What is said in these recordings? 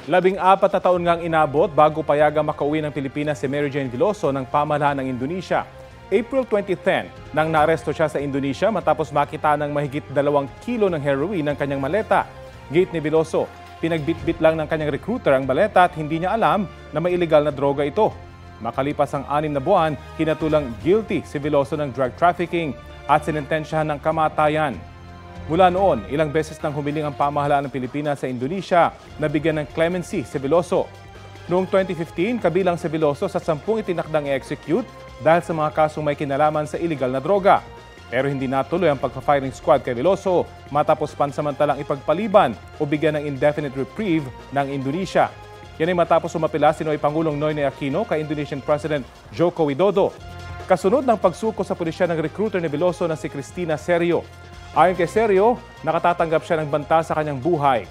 14 na taon ngang inabot bago payagang makauwi ng Pilipinas si Mary Jane Veloso ng pamahalaan ng Indonesia. April 2010 nang naaresto siya sa Indonesia matapos makita ng mahigit 2 kilo ng heroin ng kanyang maleta. Gate ni Veloso, pinagbitbit lang ng kanyang recruiter ang maleta at hindi niya alam na may illegal na droga ito. Makalipas ang 6 na buwan, hinatulang guilty si Veloso ng drug trafficking at sinintensyahan ng kamatayan. Mula noon, ilang beses nang humiling ang pamahalaan ng Pilipinas sa Indonesia na bigyan ng clemency si Veloso. Noong 2015, kabilang si Veloso sa 10 itinakdang i-execute dahil sa mga kasong may kinalaman sa illegal na droga. Pero hindi natuloy ang pagpa-firing squad kay Veloso matapos pansamantalang ipagpaliban o bigyan ng indefinite reprieve ng Indonesia. Yan ay matapos umapela si Pangulong Noynoy Aquino kay Indonesian President Joko Widodo. Kasunod ng pagsuko sa pulisya ng recruiter ni Veloso na si Cristina Serio. Ayon kay Serio, nakatatanggap siya ng banta sa kanyang buhay.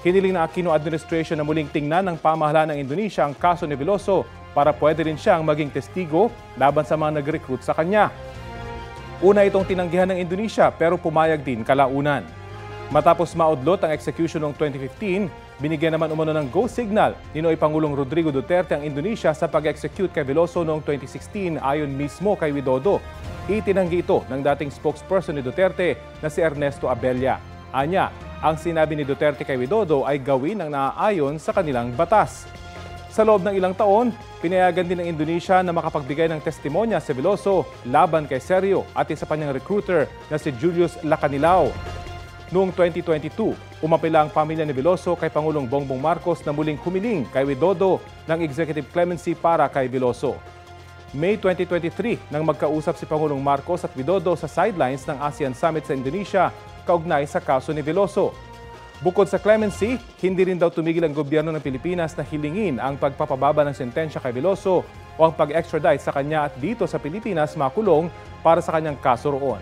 Hiniling ng Aquino administration na muling tingnan ng pamahalaan ng Indonesia ang kaso ni Veloso para pwede rin siyang maging testigo laban sa mga nag-recruit sa kanya. Una itong tinanggihan ng Indonesia pero pumayag din kalaunan. Matapos maudlot ang execution noong 2015, binigyan naman umano ng go signal ni Pangulong Rodrigo Duterte ang Indonesia sa pag-execute kay Veloso noong 2016 ayon mismo kay Widodo. Itinanggi ito ng dating spokesperson ni Duterte na si Ernesto Abella. Anya, ang sinabi ni Duterte kay Widodo ay gawin ang naaayon sa kanilang batas. Sa loob ng ilang taon, pinayagan din ng Indonesia na makapagbigay ng testimonya si Veloso laban kay Serio at isa pa niyang recruiter na si Julius Lacanilao. Noong 2022, umapela ang pamilya ni Veloso kay Pangulong Bongbong Marcos na muling humiling kay Widodo ng executive clemency para kay Veloso. May 2023 nang magkausap si Pangulong Marcos at Widodo sa sidelines ng ASEAN Summit sa Indonesia kaugnay sa kaso ni Veloso. Bukod sa clemency, hindi rin daw tumigil ang gobyerno ng Pilipinas na hilingin ang pagpapababa ng sentensya kay Veloso o ang pag-extradite sa kanya at dito sa Pilipinas makulong para sa kanyang kaso roon.